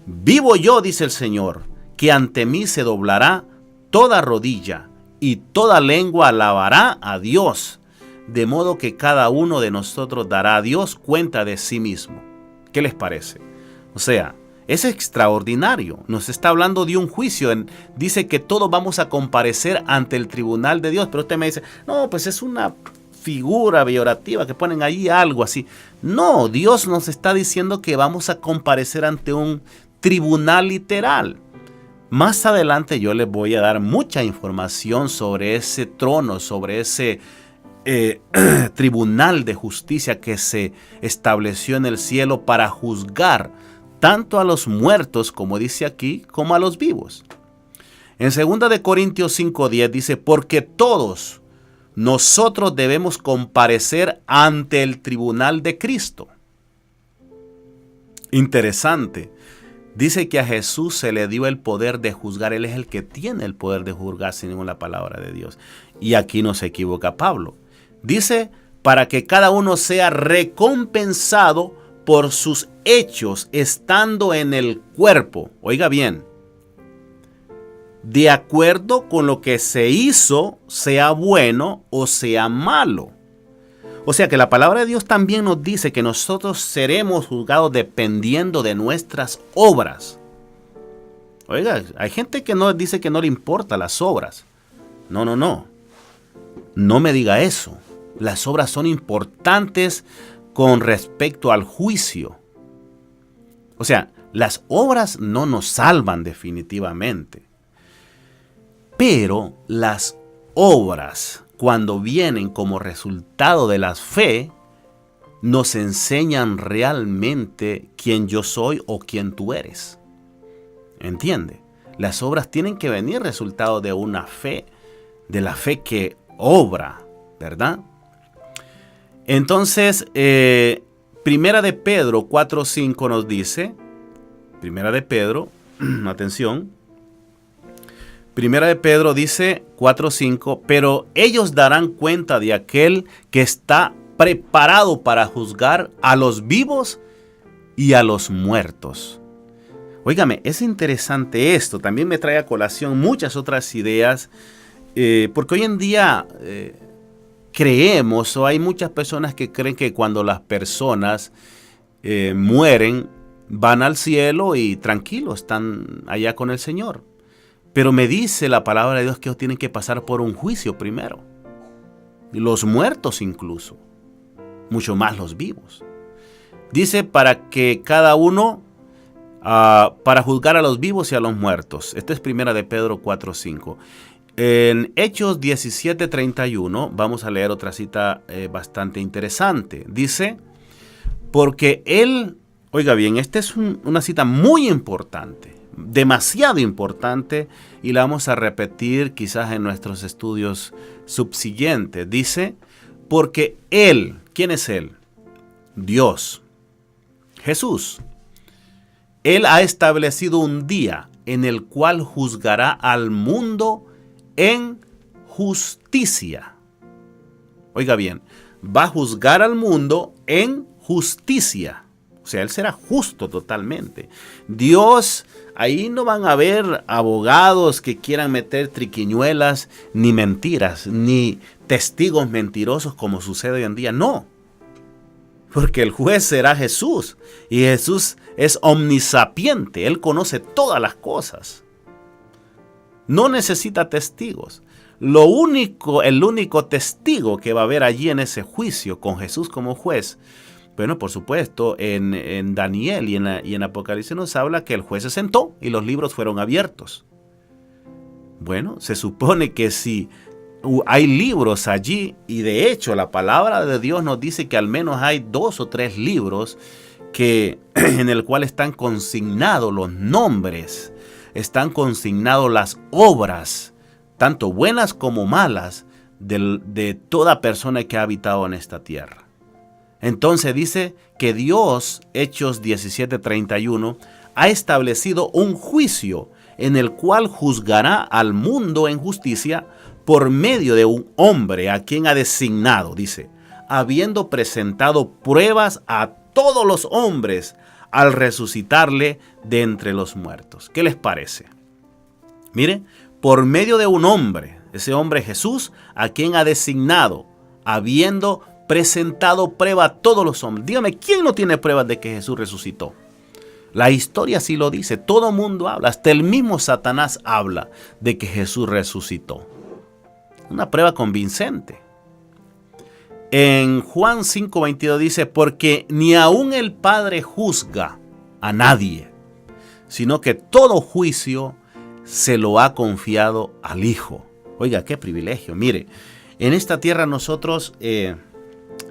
vivo yo, dice el Señor, que ante mí se doblará toda rodilla y toda lengua alabará a Dios. De modo que cada uno de nosotros dará a Dios cuenta de sí mismo. ¿Qué les parece? O sea, es extraordinario. Nos está hablando de un juicio. Dice que todos vamos a comparecer ante el tribunal de Dios. Pero usted me dice, no, pues es una figura peyorativa que ponen ahí algo así. No, Dios nos está diciendo que vamos a comparecer ante un tribunal literal. Más adelante yo les voy a dar mucha información sobre ese trono, sobre ese tribunal de justicia que se estableció en el cielo para juzgar tanto a los muertos, como dice aquí, como a los vivos. En 2 Corintios 5:10 dice, porque todos nosotros debemos comparecer ante el tribunal de Cristo. Interesante. Dice que a Jesús se le dio el poder de juzgar. Él es el que tiene el poder de juzgar según la palabra de Dios. Y aquí no se equivoca Pablo. Dice, para que cada uno sea recompensado por sus hechos estando en el cuerpo. Oiga bien, de acuerdo con lo que se hizo, sea bueno o sea malo. O sea que la palabra de Dios también nos dice que nosotros seremos juzgados dependiendo de nuestras obras. Oiga, hay gente que no dice que no le importan las obras. No. No me diga eso. Las obras son importantes con respecto al juicio. O sea, las obras no nos salvan definitivamente. Pero las obras, cuando vienen como resultado de la fe, nos enseñan realmente quién yo soy o quién tú eres. ¿Entiende? Las obras tienen que venir resultado de una fe, de la fe que obra, ¿verdad? Entonces, Primera de Pedro 4:5 nos dice, Primera de Pedro, atención, Primera de Pedro dice 4:5, pero ellos darán cuenta de aquel que está preparado para juzgar a los vivos y a los muertos. Óigame, es interesante esto. También me trae a colación muchas otras ideas, porque hoy en día creemos, o hay muchas personas que creen que cuando las personas mueren, van al cielo y tranquilos, están allá con el Señor. Pero me dice la palabra de Dios que ellos tienen que pasar por un juicio primero. Y los muertos incluso, mucho más los vivos. Dice para que cada uno, para juzgar a los vivos y a los muertos. Esto es primera de Pedro 4:5. En Hechos 17:31 vamos a leer otra cita bastante interesante. Dice, porque él, oiga bien, esta es una cita muy importante, demasiado importante, y la vamos a repetir quizás en nuestros estudios subsiguientes. Dice, porque él, ¿quién es él? Dios, Jesús. Él ha establecido un día en el cual juzgará al mundo en justicia. Oiga bien, va a juzgar al mundo en justicia. O sea, Él será justo totalmente. Dios, ahí no van a haber abogados que quieran meter triquiñuelas, ni mentiras, ni testigos mentirosos como sucede hoy en día. No, porque el juez será Jesús. Y Jesús es omnisapiente. Él conoce todas las cosas. No necesita testigos. El único testigo que va a haber allí en ese juicio con Jesús como juez, bueno, por supuesto, en Daniel y en Apocalipsis nos habla que el juez se sentó y los libros fueron abiertos. Bueno, se supone que si hay libros allí, y de hecho la palabra de Dios nos dice que al menos hay 2 o 3 libros en el cual están consignados los nombres, están consignados las obras, tanto buenas como malas, de toda persona que ha habitado en esta tierra. Entonces dice que Dios, Hechos 17:31, ha establecido un juicio en el cual juzgará al mundo en justicia por medio de un hombre a quien ha designado, dice, habiendo presentado pruebas a todos los hombres al resucitarle de entre los muertos. ¿Qué les parece? Mire, por medio de un hombre, ese hombre Jesús, a quien ha designado, habiendo presentado prueba a todos los hombres. Dígame, ¿quién no tiene pruebas de que Jesús resucitó? La historia sí lo dice, todo mundo habla, hasta el mismo Satanás habla de que Jesús resucitó. Una prueba convincente. En Juan 5:22 dice, porque ni aun el Padre juzga a nadie, sino que todo juicio se lo ha confiado al Hijo. Oiga, qué privilegio. Mire, en esta tierra nosotros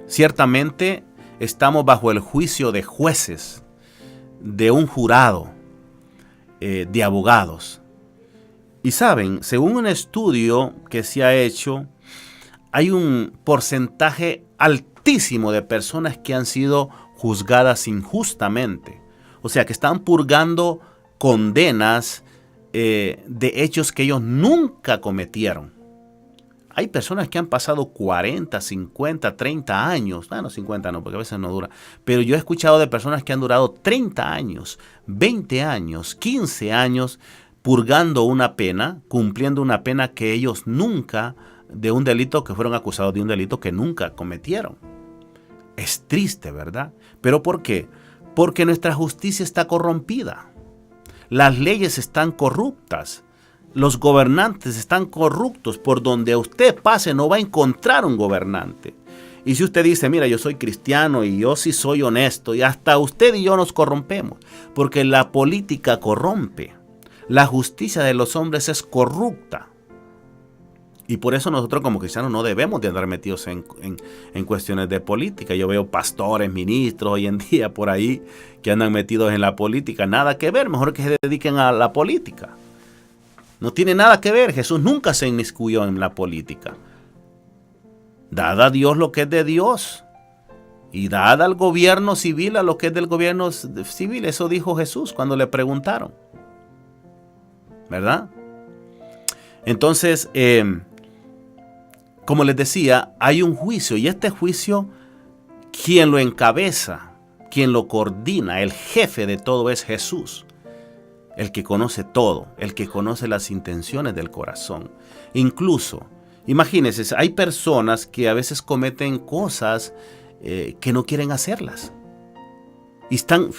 ciertamente estamos bajo el juicio de jueces, de un jurado, de abogados. Y saben, según un estudio que se ha hecho, hay un porcentaje altísimo de personas que han sido juzgadas injustamente. O sea, que están purgando condenas de hechos que ellos nunca cometieron. Hay personas que han pasado 40, 50, 30 años. Bueno, 50 no, porque a veces no dura. Pero yo he escuchado de personas que han durado 30 años, 20 años, 15 años purgando una pena, cumpliendo una pena que ellos nunca, de un delito que fueron acusados de un delito que nunca cometieron. Es triste, ¿verdad? ¿Pero por qué? Porque nuestra justicia está corrompida. Las leyes están corruptas. Los gobernantes están corruptos. Por donde usted pase no va a encontrar un gobernante. Y si usted dice, mira, yo soy cristiano y yo sí soy honesto, y hasta usted y yo nos corrompemos, porque la política corrompe. La justicia de los hombres es corrupta. Y por eso nosotros como cristianos no debemos de andar metidos en cuestiones de política. Yo veo pastores, ministros hoy en día por ahí que andan metidos en la política. Nada que ver, mejor que se dediquen a la política. No tiene nada que ver, Jesús nunca se inmiscuyó en la política. Dad a Dios lo que es de Dios y dad al gobierno civil a lo que es del gobierno civil. Eso dijo Jesús cuando le preguntaron, ¿verdad? Entonces, como les decía, hay un juicio y este juicio, ¿quién lo encabeza? quien lo coordina, el jefe de todo es Jesús. El que conoce todo, el que conoce las intenciones del corazón. Incluso, imagínense, hay personas que a veces cometen cosas que no quieren hacerlas. Y están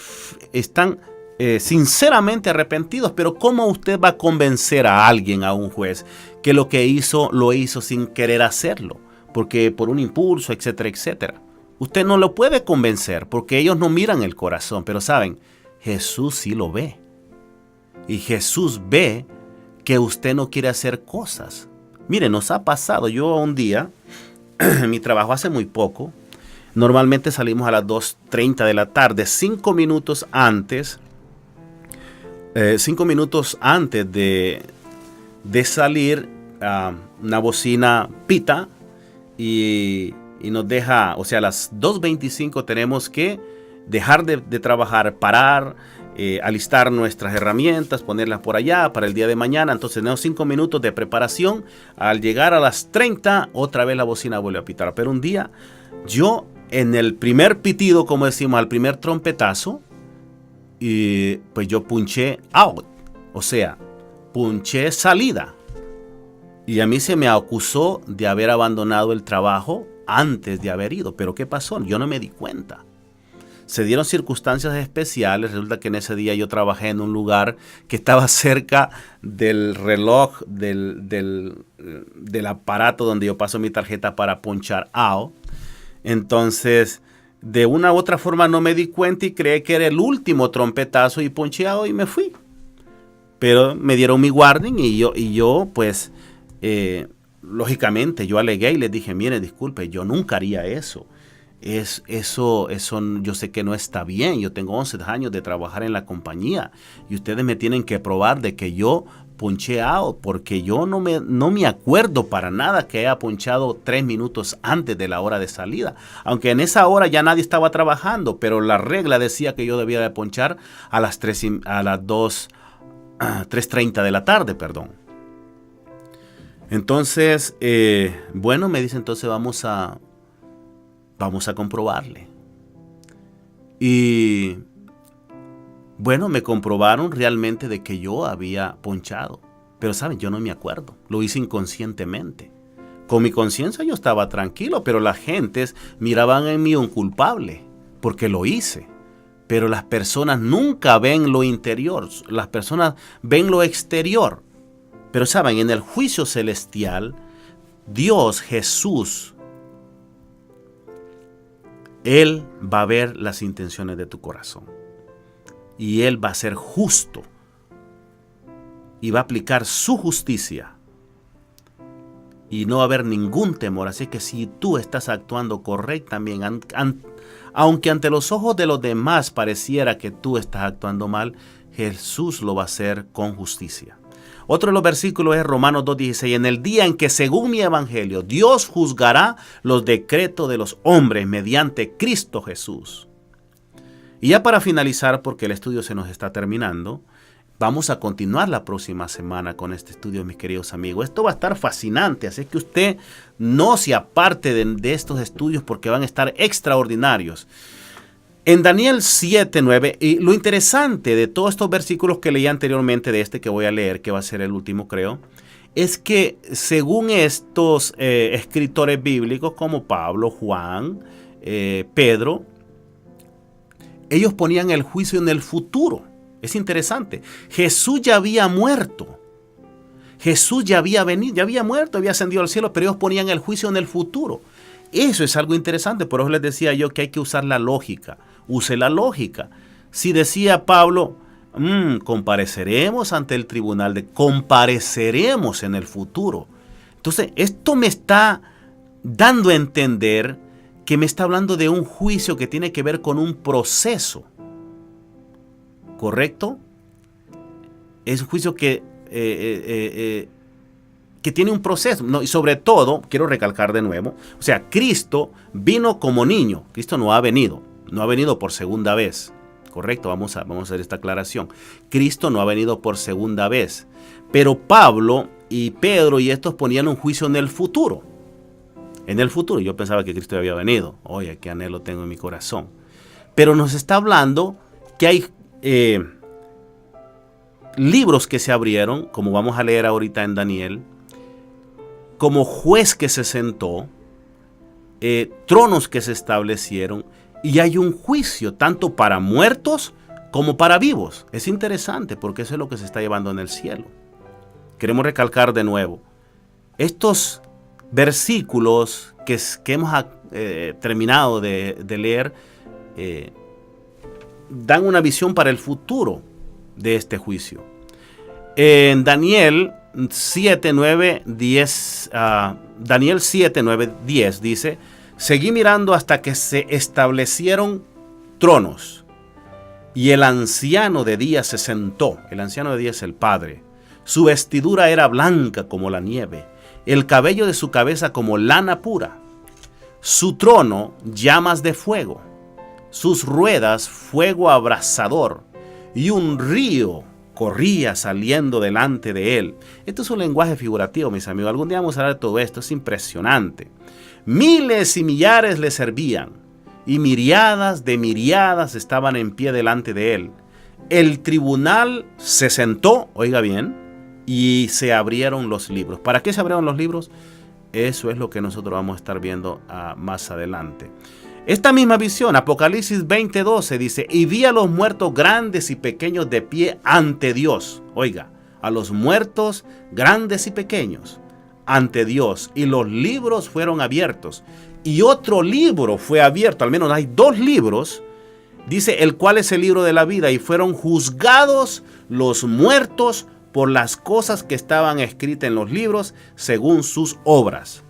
sinceramente arrepentidos, pero ¿cómo usted va a convencer a alguien, a un juez, que lo que hizo, lo hizo sin querer hacerlo? Porque por un impulso, etcétera, etcétera. Usted no lo puede convencer porque ellos no miran el corazón, pero saben, Jesús sí lo ve. Y Jesús ve que usted no quiere hacer cosas. Mire, nos ha pasado, yo un día, en mi trabajo hace muy poco, normalmente salimos a las 2:30 de la tarde, 5 minutos antes de salir, una bocina pita y nos deja, o sea, a las 2:25 tenemos que dejar de trabajar, parar, alistar nuestras herramientas, ponerlas por allá para el día de mañana. Entonces tenemos 5 minutos de preparación. Al llegar a las 30, otra vez la bocina vuelve a pitar. Pero un día, yo en el primer pitido, como decimos, al primer trompetazo, pues yo punché out, o sea, punché salida. Y a mí se me acusó de haber abandonado el trabajo antes de haber ido. ¿Pero qué pasó? Yo no me di cuenta. Se dieron circunstancias especiales. Resulta que en ese día yo trabajé en un lugar que estaba cerca del reloj, del aparato donde yo paso mi tarjeta para ponchar out. Entonces, de una u otra forma no me di cuenta y creí que era el último trompetazo y ponché out y me fui. Pero me dieron mi warning y yo pues, lógicamente, yo alegué y les dije, mire, disculpe, yo nunca haría eso. Eso yo sé que no está bien. Yo tengo 11 años de trabajar en la compañía y ustedes me tienen que probar de que yo ponché out, porque yo no me acuerdo para nada que haya ponchado 3 minutos antes de la hora de salida. Aunque en esa hora ya nadie estaba trabajando, pero la regla decía que yo debía de ponchar a las 3:30 de la tarde, perdón. Entonces, bueno, me dice, entonces vamos a comprobarle. Y bueno, me comprobaron realmente de que yo había ponchado. Pero saben, yo no me acuerdo. Lo hice inconscientemente. Con mi conciencia yo estaba tranquilo, pero las gentes miraban en mí un culpable porque lo hice. Pero las personas nunca ven lo interior. Las personas ven lo exterior. Pero saben, en el juicio celestial, Dios, Jesús, Él va a ver las intenciones de tu corazón. Y Él va a ser justo. Y va a aplicar su justicia. Y no va a haber ningún temor. Así que si tú estás actuando correctamente, aunque ante los ojos de los demás pareciera que tú estás actuando mal, Jesús lo va a hacer con justicia. Otro de los versículos es Romanos 2:16. En el día en que, según mi evangelio, Dios juzgará los decretos de los hombres mediante Cristo Jesús. Y ya para finalizar, porque el estudio se nos está terminando, vamos a continuar la próxima semana con este estudio, mis queridos amigos. Esto va a estar fascinante, así que usted no se aparte de estos estudios porque van a estar extraordinarios. En Daniel 7:9, y lo interesante de todos estos versículos que leí anteriormente, de este que voy a leer, que va a ser el último creo, es que según estos escritores bíblicos como Pablo, Juan, Pedro, ellos ponían el juicio en el futuro. Es interesante. Jesús ya había muerto. Jesús ya había venido, ya había muerto, había ascendido al cielo, pero ellos ponían el juicio en el futuro. Eso es algo interesante. Por eso les decía yo que hay que usar la lógica. Use la lógica. Si decía Pablo, compareceremos ante el tribunal, compareceremos en el futuro. Entonces, esto me está dando a entender que me está hablando de un juicio que tiene que ver con un proceso. ¿Correcto? Es un juicio que tiene un proceso. No, y sobre todo, quiero recalcar de nuevo, o sea, Cristo vino como niño. Cristo no ha venido por segunda vez. ¿Correcto? Vamos a hacer esta aclaración. Cristo no ha venido por segunda vez. Pero Pablo y Pedro y estos ponían un juicio en el futuro. En el futuro. Yo pensaba que Cristo había venido. Oye, qué anhelo tengo en mi corazón. Pero nos está hablando que hay libros que se abrieron, como vamos a leer ahorita en Daniel, como juez que se sentó, tronos que se establecieron, y hay un juicio tanto para muertos como para vivos. Es interesante porque eso es lo que se está llevando en el cielo. Queremos recalcar de nuevo, estos versículos que hemos terminado de leer dan una visión para el futuro de este juicio. En Daniel 7, 9, 10, Daniel 7, 9, 10 dice: seguí mirando hasta que se establecieron tronos, y el anciano de día se sentó. El anciano de día es el Padre. Su vestidura era blanca como la nieve, el cabello de su cabeza como lana pura. Su trono, llamas de fuego, sus ruedas, fuego abrasador, y un río corría saliendo delante de él. Esto es un lenguaje figurativo, mis amigos. Algún día vamos a hablar de todo esto. Es impresionante. Miles y millares le servían, y miriadas de miriadas estaban en pie delante de él. El tribunal se sentó, oiga bien, y se abrieron los libros. ¿Para qué se abrieron los libros? Eso es lo que nosotros vamos a estar viendo más adelante. Esta misma visión, Apocalipsis 20:12 dice: y vi a los muertos grandes y pequeños de pie ante Dios. Oiga, a los muertos grandes y pequeños ante Dios, y los libros fueron abiertos. Y otro libro fue abierto, al menos hay dos libros, dice, el cual es el libro de la vida, y fueron juzgados los muertos por las cosas que estaban escritas en los libros según sus obras.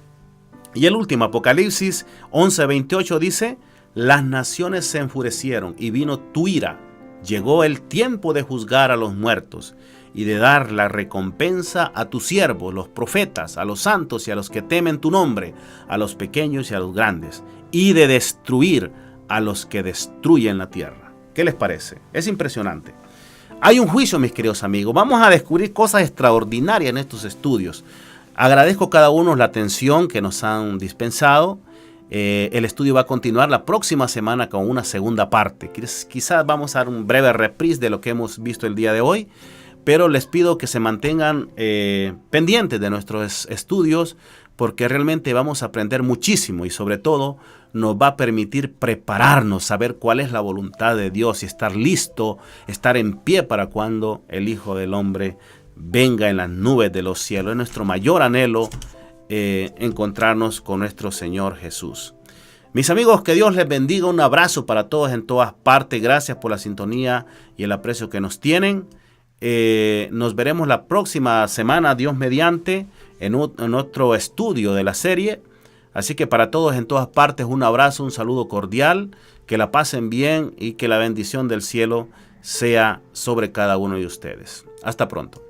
Y el último, Apocalipsis 11:28 dice: las naciones se enfurecieron y vino tu ira. Llegó el tiempo de juzgar a los muertos y de dar la recompensa a tus siervos, los profetas, a los santos y a los que temen tu nombre, a los pequeños y a los grandes, y de destruir a los que destruyen la tierra. ¿Qué les parece? Es impresionante. Hay un juicio, mis queridos amigos. Vamos a descubrir cosas extraordinarias en estos estudios. Agradezco a cada uno la atención que nos han dispensado. El estudio va a continuar la próxima semana con una segunda parte. Quizás vamos a dar un breve reprise de lo que hemos visto el día de hoy, pero les pido que se mantengan pendientes de nuestros estudios, porque realmente vamos a aprender muchísimo y sobre todo nos va a permitir prepararnos, saber cuál es la voluntad de Dios y estar listo, estar en pie para cuando el Hijo del Hombre venga en las nubes de los cielos. Es nuestro mayor anhelo encontrarnos con nuestro Señor Jesús. Mis amigos, que Dios les bendiga. Un abrazo para todos en todas partes. Gracias por la sintonía y el aprecio que nos tienen. Nos veremos la próxima semana, Dios mediante, en otro estudio de la serie. Así que para todos en todas partes, un abrazo, un saludo cordial. Que la pasen bien y que la bendición del cielo sea sobre cada uno de ustedes. Hasta pronto.